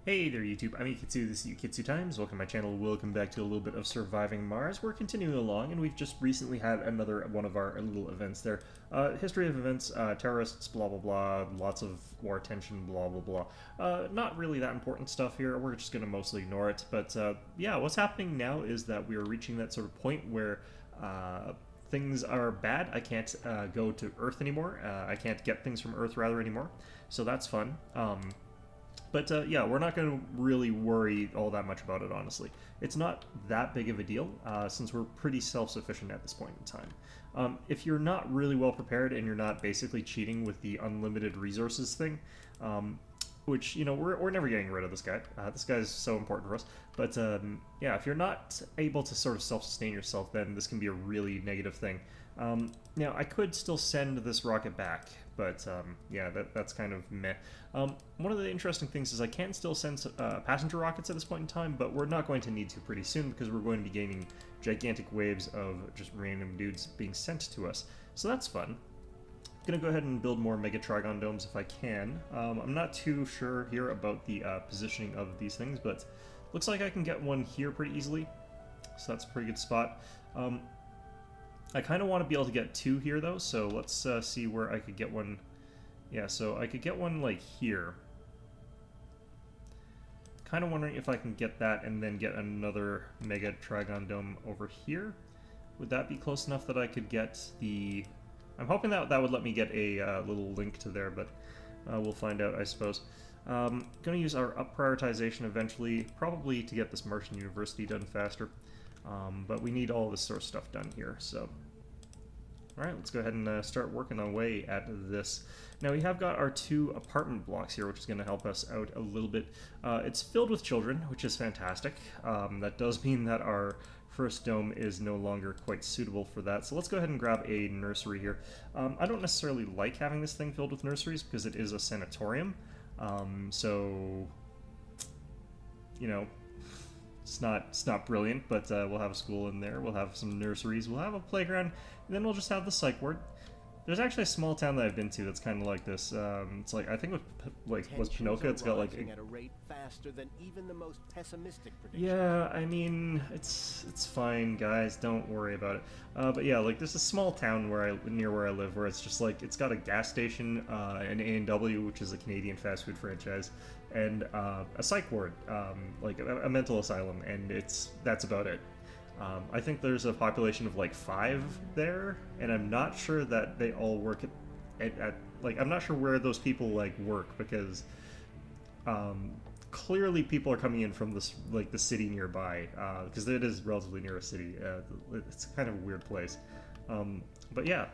Hey there YouTube, I'm Yukitsu, this is Yukitsu Times. Welcome to my channel, welcome back to a little bit of Surviving Mars. We're continuing along, and we've just recently had another one of our little events there. History of events, terrorists, blah blah blah, lots of war tension, blah blah blah. Not really that important stuff here, we're just going to mostly ignore it. But yeah, what's happening now is that we are reaching that sort of point where things are bad. I can't go to Earth anymore. I can't get things from Earth, rather, anymore. So that's fun. But yeah, we're not going to really worry all that much about it, honestly. It's not that big of a deal, since we're pretty self-sufficient at this point in time. If you're not really well prepared and you're not basically cheating with the unlimited resources thing, which, you know, we're never getting rid of this guy. This guy is so important for us. But yeah, if you're not able to sort of self-sustain yourself, then this can be a really negative thing. Now, I could still send this rocket back, but yeah, that's kind of meh. One of the interesting things is I can still send passenger rockets at this point in time, but we're not going to need to pretty soon because we're going to be gaining gigantic waves of just random dudes being sent to us. So that's fun. I'm going to go ahead and build more Mega Trigon Domes if I can. I'm not too sure here about the positioning of these things, but looks like I can get one here pretty easily, so that's a pretty good spot. I kind of want to be able to get two here, though, so let's see where I could get one. Yeah, so I could get one, like, here. Kind of wondering if I can get that and then get another Mega Trigon Dome over here. Would that be close enough that I could get the... I'm hoping that that would let me get a little link to there, but we'll find out, I suppose. Going to use our up prioritization eventually, probably to get this Martian University done faster. But we need all this sort of stuff done here, so... Alright, let's go ahead and start working away at this. Now, we have got our two apartment blocks here, which is going to help us out a little bit. It's filled with children, which is fantastic. That does mean that our first dome is no longer quite suitable for that, so let's go ahead and grab a nursery here. I don't necessarily like having this thing filled with nurseries, because it is a sanatorium, so... you know... It's not brilliant, but we'll have a school in there, we'll have some nurseries, we'll have a playground, and then we'll just have the psych ward. There's actually a small town that I've been to that's kind of like this. It's like, I think with, like, was Pinocchio, it's got like... at a rate faster than even the most pessimistic predictions. Yeah, I mean, it's fine, guys, don't worry about it. But yeah, like, there's a small town near where I live where it's just like, it's got a gas station, an A&W, which is a Canadian fast food franchise, and a psych ward, like a mental asylum, and that's about it. I think there's a population of like 5 there, and I'm not sure that they all work at like, I'm not sure where those people like work, because clearly people are coming in from this, like, the city nearby, because it is relatively near a city. It's kind of a weird place, but yeah,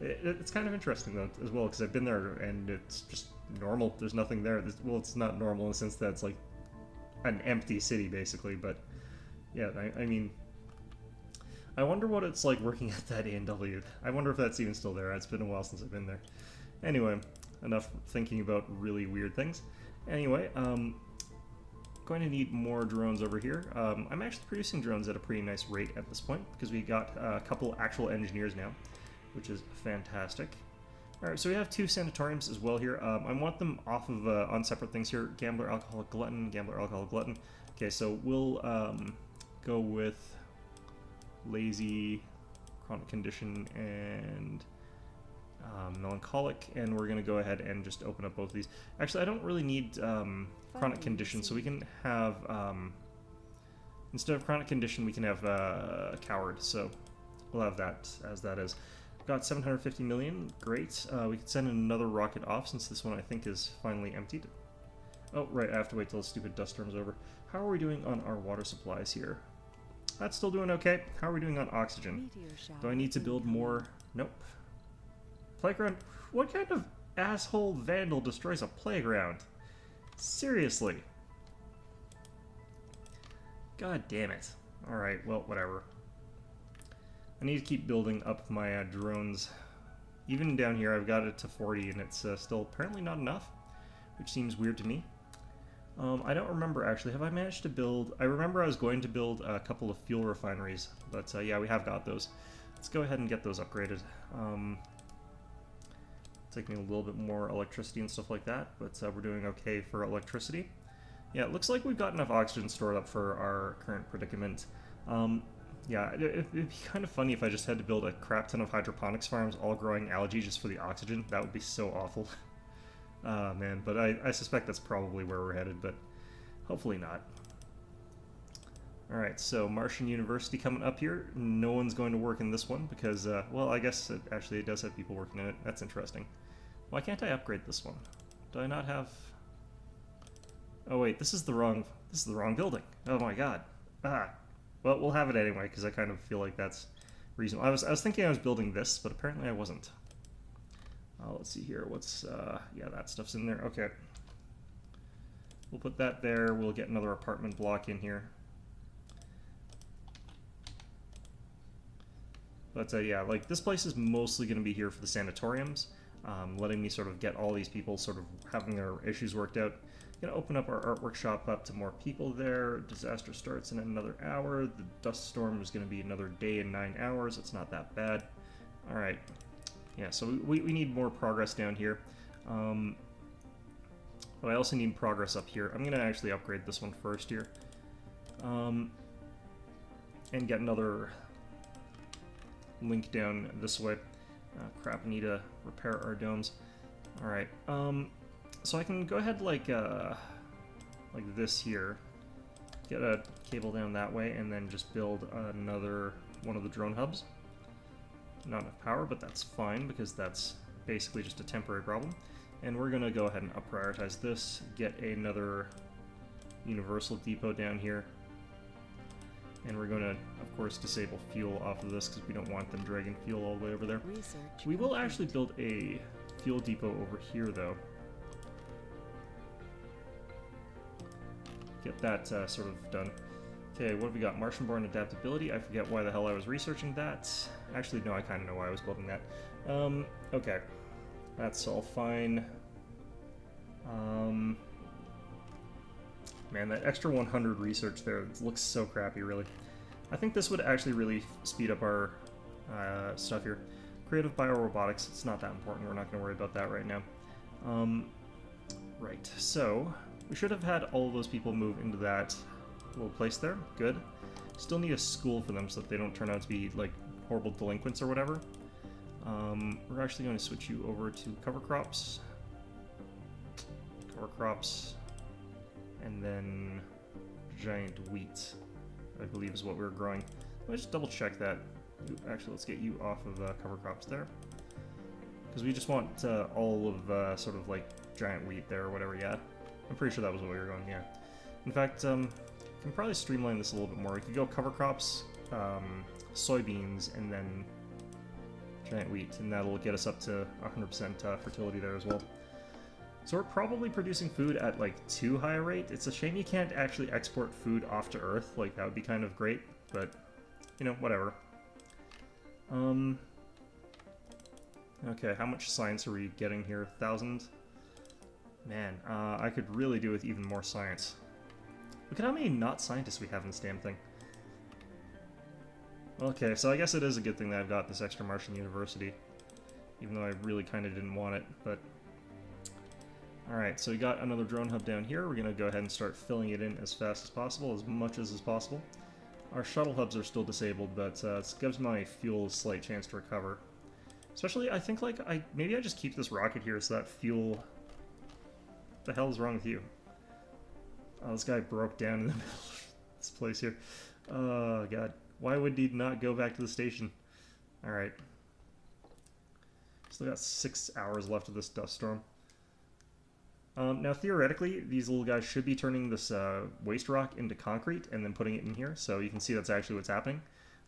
it's kind of interesting though as well, because I've been there and it's just normal. There's nothing there. Well, it's not normal in the sense that it's like an empty city basically, but yeah, I mean, I wonder what it's like working at that A&W. I wonder if that's even still there. It's been a while since I've been there. Anyway, enough thinking about really weird things. Anyway, going to need more drones over here. I'm actually producing drones at a pretty nice rate at this point, because we got a couple actual engineers now, which is fantastic. Alright, so we have 2 sanatoriums as well here. I want them off of on separate things here. Gambler, alcoholic, glutton, gambler, alcoholic, glutton. Okay, so we'll go with lazy, chronic condition, and melancholic, and we're going to go ahead and just open up both of these. Actually, I don't really need chronic condition, so we can have, instead of chronic condition, we can have coward, so we'll have that as that is. Got 750 million, great. We could send another rocket off, since this one I think is finally emptied. Oh, right, I have to wait till the stupid dust storm's over. How are we doing on our water supplies here? That's still doing okay. How are we doing on oxygen? Do I need to build more? Nope. Playground? What kind of asshole vandal destroys a playground? Seriously. God damn it. Alright, well, whatever. I need to keep building up my drones. Even down here, I've got it to 40, and it's still apparently not enough, which seems weird to me. I don't remember, actually. Have I managed to build... I remember I was going to build a couple of fuel refineries, but yeah, we have got those. Let's go ahead and get those upgraded. taking a little bit more electricity and stuff like that, but we're doing okay for electricity. Yeah, it looks like we've got enough oxygen stored up for our current predicament. Yeah, it'd be kind of funny if I just had to build a crap ton of hydroponics farms all growing algae just for the oxygen. That would be so awful. Man, but I suspect that's probably where we're headed, but hopefully not. Alright, so Martian University coming up here. No one's going to work in this one because, well, I guess actually it does have people working in it. That's interesting. Why can't I upgrade this one? Do I not have... Oh wait, this is the wrong building. Oh my god. Ah. Well, we'll have it anyway because I kind of feel like that's reasonable. I was thinking I was building this, but apparently I wasn't. Let's see here. What's yeah, that stuff's in there. Okay. We'll put that there. We'll get another apartment block in here. But yeah, like this place is mostly going to be here for the sanatoriums, letting me sort of get all these people sort of having their issues worked out. Gonna open up our art workshop up to more people there. Disaster starts in another hour. The dust storm is going to be another day and 9 hours. It's not that bad. All right. Yeah, so we need more progress down here. But I also need progress up here. I'm going to actually upgrade this one first here. And get another link down this way. Crap, I need to repair our domes. Alright, so I can go ahead like this here. Get a cable down that way, and then just build another one of the drone hubs. Not enough power, but that's fine, because that's basically just a temporary problem. And we're going to go ahead and up-prioritize this, get another universal depot down here. And we're going to, of course, disable fuel off of this, because we don't want them dragging fuel all the way over there. We will actually build a fuel depot over here, though. Get that sort of done. Okay, what have we got? Martian-born adaptability. I forget why the hell I was researching that. Actually, no, I kind of know why I was building that. Okay. That's all fine. Man, that extra 100 research there looks so crappy, really. I think this would actually really speed up our stuff here. Creative biorobotics, it's not that important. We're not going to worry about that right now. Right, so we should have had all of those people move into that little place there. Good. Still need a school for them so that they don't turn out to be, like, horrible delinquents or whatever. We're actually going to switch you over to cover crops. Cover crops. And then giant wheat, I believe is what we were growing. Let me just double check that. Actually, let's get you off of cover crops there. Because we just want all of sort of like giant wheat there or whatever, yeah. I'm pretty sure that was what we were going, yeah. In fact, we can probably streamline this a little bit more. We could go cover crops, soybeans, and then giant wheat, and that'll get us up to 100% fertility there as well. So we're probably producing food at like too high a rate. It's a shame you can't actually export food off to Earth. Like that would be kind of great, but you know, whatever. Okay, how much science are we getting here? 1,000? Man, I could really do with even more science. Look at how many not scientists we have in this damn thing. Okay, so I guess it is a good thing that I've got this extra Martian University, even though I really kind of didn't want it, but... Alright, so we got another drone hub down here. We're going to go ahead and start filling it in as fast as possible, as much as possible. Our shuttle hubs are still disabled, but it gives my fuel a slight chance to recover. Especially, I think, like, maybe I just keep this rocket here so that fuel... What the hell is wrong with you? Oh, this guy broke down in the middle of this place here. Oh, God. Why would he not go back to the station? Alright. Still got 6 hours left of this dust storm. Now, theoretically, these little guys should be turning this waste rock into concrete and then putting it in here, so you can see that's actually what's happening.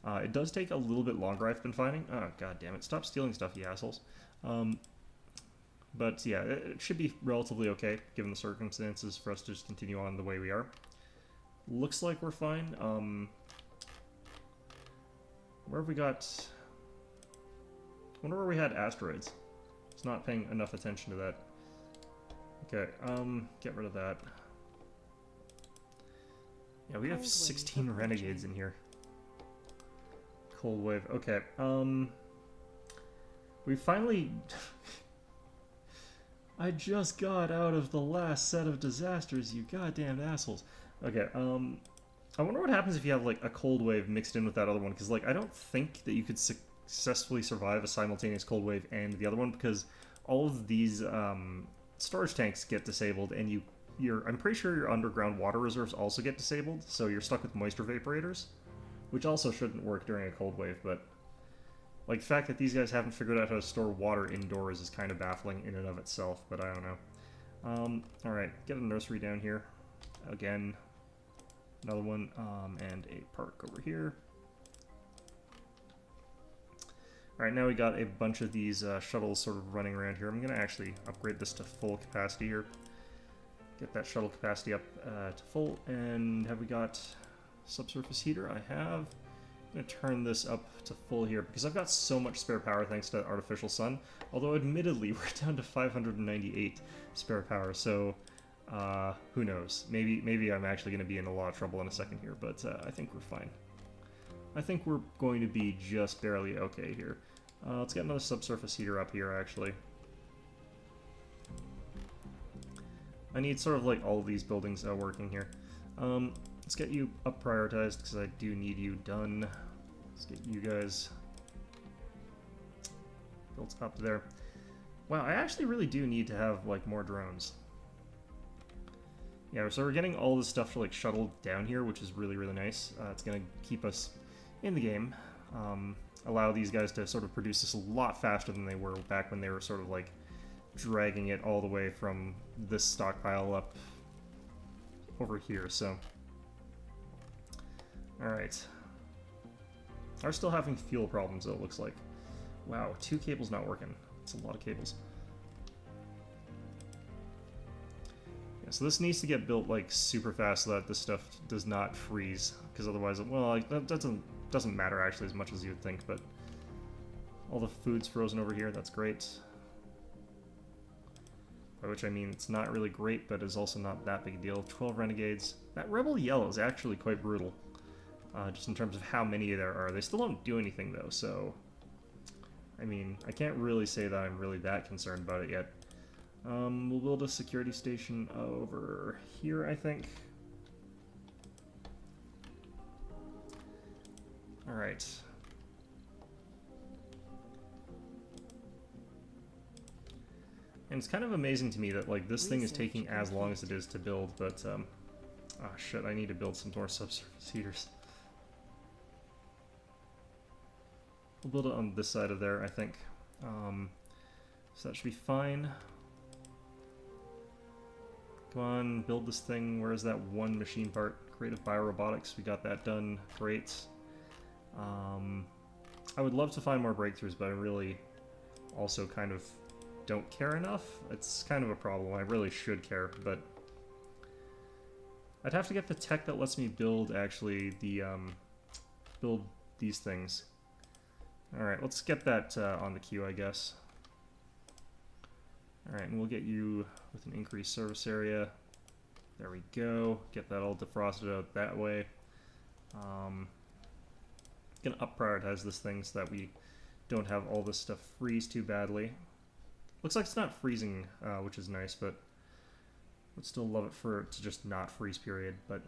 It does take a little bit longer, I've been finding. Oh, god damn it. Stop stealing stuff, you assholes. But, yeah, it should be relatively okay, given the circumstances, for us to just continue on the way we are. Looks like we're fine. Where have we got... I wonder where we had asteroids. It's not paying enough attention to that. Okay, get rid of that. Yeah, we have 16 renegades in here. Cold wave, okay. We finally... I just got out of the last set of disasters, you goddamn assholes. Okay, I wonder what happens if you have, like, a cold wave mixed in with that other one, because, like, I don't think that you could successfully survive a simultaneous cold wave and the other one, because all of these, storage tanks get disabled, and I'm pretty sure your underground water reserves also get disabled, so you're stuck with moisture vaporators, which also shouldn't work during a cold wave, but, like, the fact that these guys haven't figured out how to store water indoors is kind of baffling in and of itself, but I don't know. Alright, get a nursery down here. Again, another one, and a park over here. Alright, now we got a bunch of these shuttles sort of running around here. I'm going to actually upgrade this to full capacity here. Get that shuttle capacity up to full, and have we got subsurface heater? I have. I'm going to turn this up to full here, because I've got so much spare power thanks to artificial sun, although admittedly we're down to 598 spare power, so who knows? Maybe I'm actually going to be in a lot of trouble in a second here, but I think we're fine. I think we're going to be just barely okay here. Let's get another subsurface heater up here, actually. I need sort of like all of these buildings working here. Let's get you up prioritized, because I do need you done. Let's get you guys built up there. Wow, I actually really do need to have, like, more drones. Yeah, so we're getting all this stuff like shuttled down here, which is really, really nice. It's going to keep us in the game. Allow these guys to sort of produce this a lot faster than they were back when they were sort of like dragging it all the way from this stockpile up over here, so. Alright. Are still having fuel problems, though, it looks like. Wow, 2 cables not working. That's a lot of cables. Yeah, so this needs to get built, like, super fast so that this stuff does not freeze, because otherwise, well, like, that doesn't matter, actually, as much as you would think, but all the food's frozen over here, that's great. By which I mean it's not really great, but is also not that big a deal. 12 renegades. That rebel yell is actually quite brutal, just in terms of how many there are. They still don't do anything, though, so I mean, I can't really say that I'm really that concerned about it yet. We'll build a security station over here, I think. Alright. And it's kind of amazing to me that, like, this thing is taking as long as it is to build, but, oh shit, I need to build some more subsurface heaters. We'll build it on this side of there, I think. So that should be fine. Come on, build this thing. Where is that one machine part? Creative Biorobotics, we got that done. Great. I would love to find more breakthroughs, but I really also kind of don't care enough. It's kind of a problem. I really should care, but I'd have to get the tech that lets me build, actually, the, build these things. Alright, let's get that on the queue, I guess. Alright, and we'll get you with an increased service area. There we go. Get that all defrosted out that way. Gonna up prioritize this thing so that we don't have all this stuff freeze too badly. Looks like it's not freezing, which is nice, but would still love it for it to just not freeze, period. But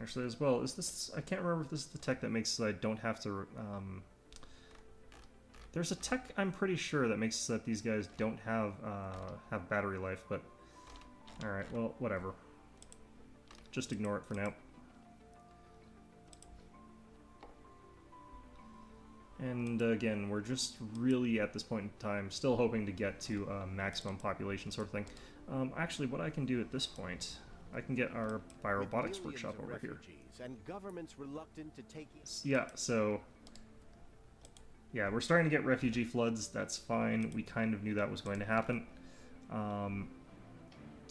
actually, as well, is this? I can't remember if this is the tech that makes so that I don't have to. There's a tech I'm pretty sure that makes so that these guys don't have battery life, but all right, well, whatever. Just ignore it for now. And again, we're just really at this point in time still hoping to get to maximum population sort of thing. Actually, what I can do at this point, I can get our Biorobotics workshop over here. And governments reluctant to take... Yeah, so yeah, we're starting to get refugee floods. That's fine. We kind of knew that was going to happen.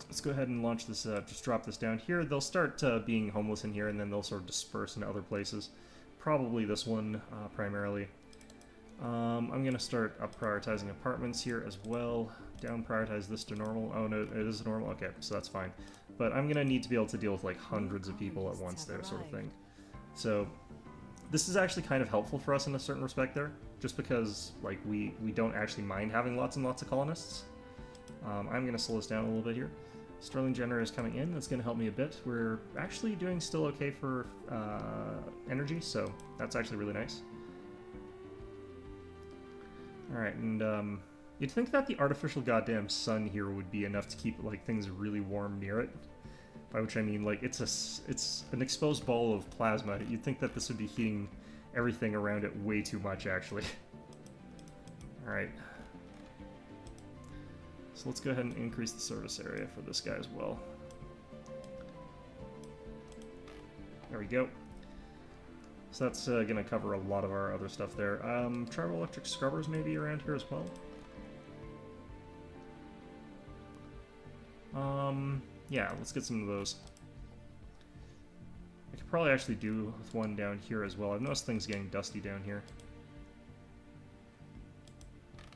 Let's go ahead and launch this, just drop this down here. They'll start being homeless in here, and then they'll sort of disperse into other places. Probably this one, primarily. I'm going to start up prioritizing apartments here as well. Down prioritize this to normal. Oh no, it is normal? Okay, so that's fine. But I'm going to need to be able to deal with like hundreds of people at once there, sort of thing. So this is actually kind of helpful for us in a certain respect there, just because like we don't actually mind having lots and lots of colonists. I'm gonna slow this down a little bit here. Sterling generator is coming in. That's gonna help me a bit. We're actually doing still okay for energy, so that's actually really nice. All right, and you'd think that the artificial goddamn sun here would be enough to keep like things really warm near it. By which I mean like it's an exposed ball of plasma. You'd think that this would be heating everything around it way too much, actually. All right. So let's go ahead and increase the service area for this guy as well. There we go. So that's going to cover a lot of our other stuff there. Tribal electric scrubbers maybe around here as well. Yeah, let's get some of those. I could probably actually do with one down here as well. I've noticed things getting dusty down here.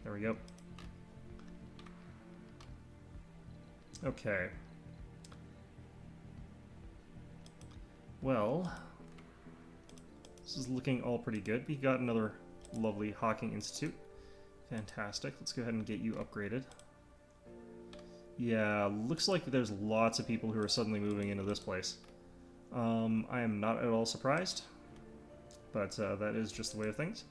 There we go. Okay. Well, this is looking all pretty good. We got another lovely Hawking Institute. Fantastic. Let's go ahead and get you upgraded. Yeah, looks like there's lots of people who are suddenly moving into this place. I am not at all surprised, but that is just the way of things.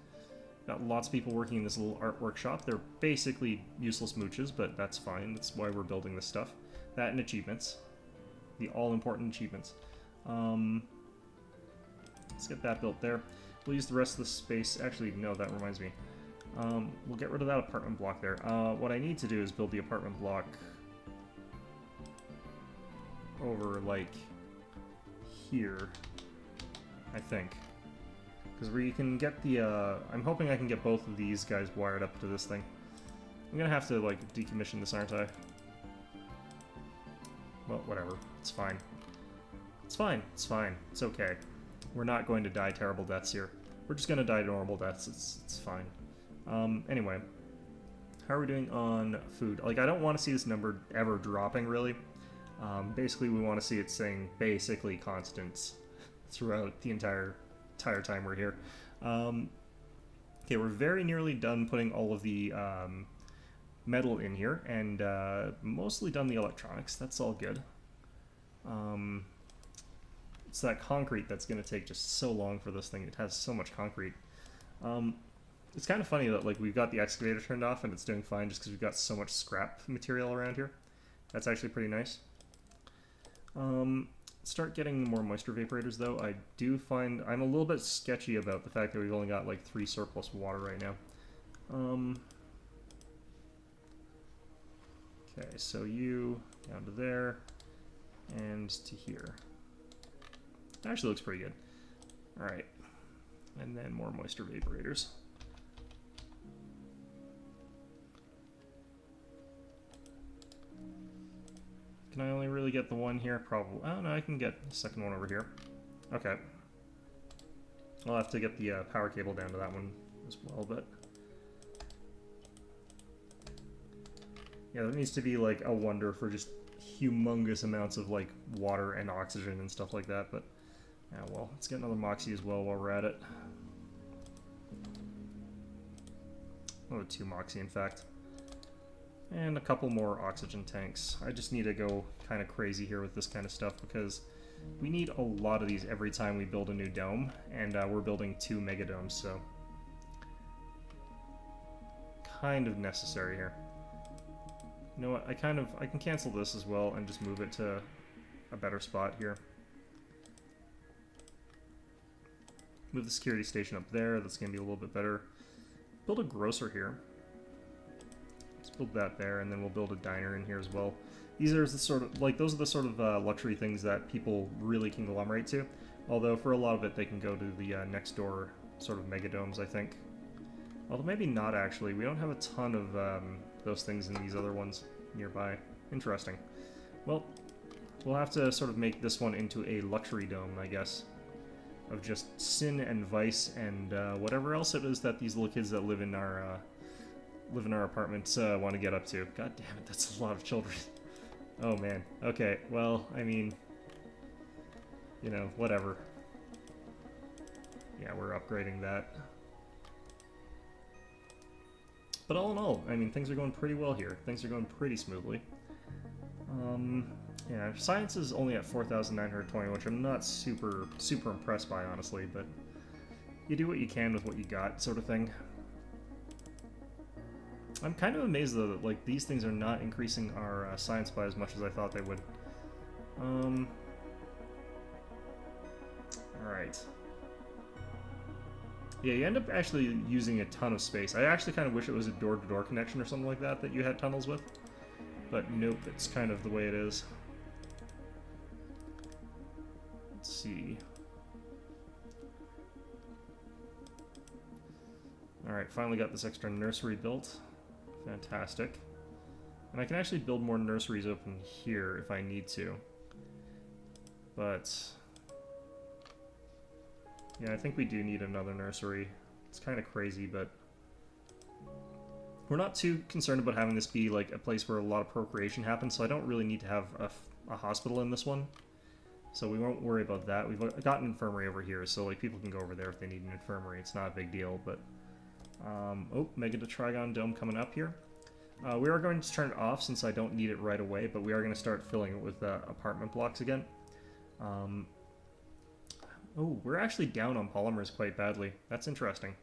Got lots of people working in this little art workshop. They're basically useless mooches, but that's fine. That's why we're building this stuff. That and achievements. The all-important achievements. Let's get that built there. We'll use the rest of the space. Actually, no, that reminds me. We'll get rid of that apartment block there. What I need to do is build the apartment block over, like, here, I think. Because we can get the, I'm hoping I can get both of these guys wired up to this thing. I'm gonna have to, like, decommission this, aren't I? Well, whatever. It's fine. It's fine. It's fine. It's okay. We're not going to die terrible deaths here. We're just gonna die normal deaths. It's fine. Anyway. How are we doing on food? Like, I don't want to see this number ever dropping, really. Basically, we want to see it staying basically constant throughout the entire time we're here. Okay, we're very nearly done putting all of the metal in here, and mostly done the electronics. That's all good. It's that concrete that's going to take just so long for this thing. It has so much concrete. It's kind of funny that like we've got the excavator turned off and it's doing fine just because we've got so much scrap material around here. That's actually pretty nice. Start getting more moisture vaporators though. I do find I'm a little bit sketchy about the fact that we've only got like 3 surplus water right now. Okay, so you down to there and to here. That actually looks pretty good. Alright. And then more moisture vaporators. Can I only really get the one here? Probably. Oh, no, I can get the second one over here. Okay. I'll have to get the power cable down to that one as well, but... yeah, there needs to be, like, a wonder for just humongous amounts of, like, water and oxygen and stuff like that, but... yeah, well, let's get another Moxie as well while we're at it. Oh, 2 Moxie, in fact. And a couple more oxygen tanks. I just need to go kind of crazy here with this kind of stuff because we need a lot of these every time we build a new dome, and we're building 2 megadomes, so kind of necessary here. You know what? I can cancel this as well and just move it to a better spot here. Move the security station up there. That's going to be a little bit better. Build a grocer here. Build that there, and then we'll build a diner in here as well. These are the sort of, like, those are the sort of luxury things that people really conglomerate to. Although for a lot of it, they can go to the next door sort of megadomes, I think. Although maybe not actually. We don't have a ton of those things in these other ones nearby. Interesting. Well, we'll have to sort of make this one into a luxury dome, I guess, of just sin and vice and whatever else it is that these little kids that live in our apartments want to get up to. God damn it, that's a lot of children. Oh man. Okay, well, I mean, you know, whatever. Yeah, we're upgrading that. But all in all, I mean, things are going pretty well here. Things are going pretty smoothly. Yeah, science is only at 4,920, which I'm not super impressed by, honestly, but you do what you can with what you got, sort of thing. I'm kind of amazed, though, that, like, these things are not increasing our science by as much as I thought they would. Alright. Yeah, you end up actually using a ton of space. I actually kind of wish it was a door-to-door connection or something like that you had tunnels with. But nope, it's kind of the way it is. Let's see. Alright, finally got this extra nursery built. Fantastic. And I can actually build more nurseries open here if I need to. But yeah, I think we do need another nursery. It's kind of crazy, but we're not too concerned about having this be like a place where a lot of procreation happens, so I don't really need to have a hospital in this one. So we won't worry about that. We've got an infirmary over here, so like people can go over there if they need an infirmary. It's not a big deal, but oh, Mega Trigon Dome coming up here. We are going to turn it off since I don't need it right away, but we are going to start filling it with apartment blocks again. Oh, we're actually down on polymers quite badly. That's interesting.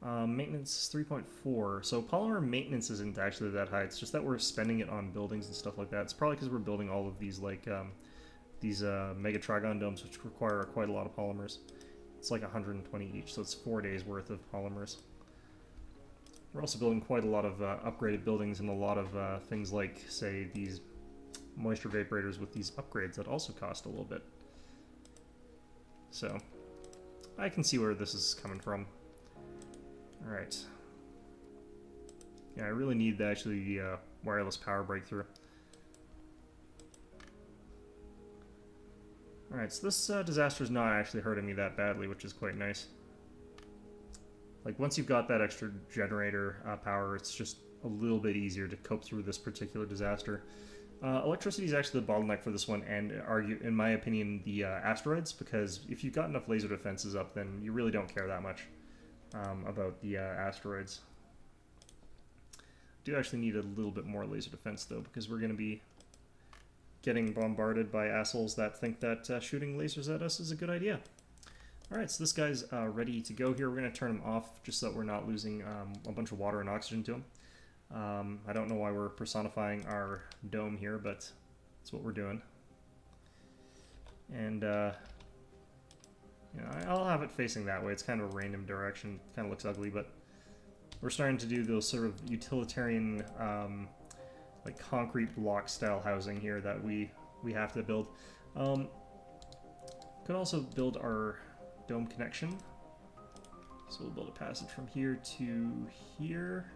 Maintenance 3.4. So polymer maintenance isn't actually that high. It's just that we're spending it on buildings and stuff like that. It's probably because we're building all of these like these Mega Trigon Domes, which require quite a lot of polymers. It's like 120 each, so it's 4 days worth of polymers. We're also building quite a lot of upgraded buildings and a lot of things like, say, these moisture vaporators with these upgrades that also cost a little bit. So, I can see where this is coming from. Alright. Yeah, I really need actually the wireless power breakthrough. Alright, so this disaster is not actually hurting me that badly, which is quite nice. Like, once you've got that extra generator power, it's just a little bit easier to cope through this particular disaster. Electricity is actually the bottleneck for this one, and in my opinion, the asteroids, because if you've got enough laser defenses up, then you really don't care that much about the asteroids. Do actually need a little bit more laser defense, though, because we're going to be getting bombarded by assholes that think that shooting lasers at us is a good idea. Alright, so this guy's ready to go here. We're going to turn him off just so that we're not losing a bunch of water and oxygen to him. I don't know why we're personifying our dome here, but that's what we're doing. And, you know, I'll have it facing that way. It's kind of a random direction. Kind of looks ugly, but we're starting to do those sort of utilitarian, like concrete block style housing here that we have to build. Could also build our dome connection. So we'll build a passage from here to here.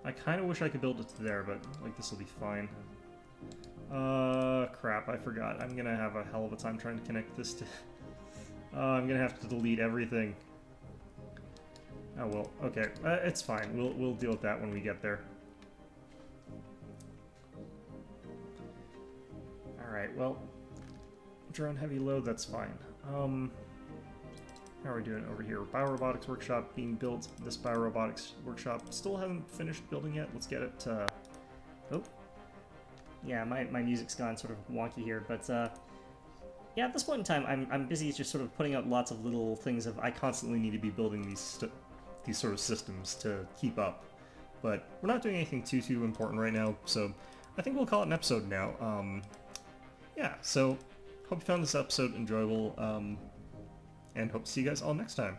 I kind of wish I could build it to there, but like this will be fine. Crap, I forgot. I'm gonna have a hell of a time trying to connect this to... I'm gonna have to delete everything. Oh well, okay. It's fine. We'll deal with that when we get there. Alright, well, drone heavy load, that's fine. How are we doing over here? Biorobotics workshop being built. This biorobotics workshop still hasn't finished building yet. Let's get it, oh. Yeah, my music's gone sort of wonky here, but, yeah, at this point in time, I'm busy just sort of putting out lots of little things of I constantly need to be building these sort of systems to keep up. But we're not doing anything too important right now, so I think we'll call it an episode now. Yeah, so hope you found this episode enjoyable, and hope to see you guys all next time.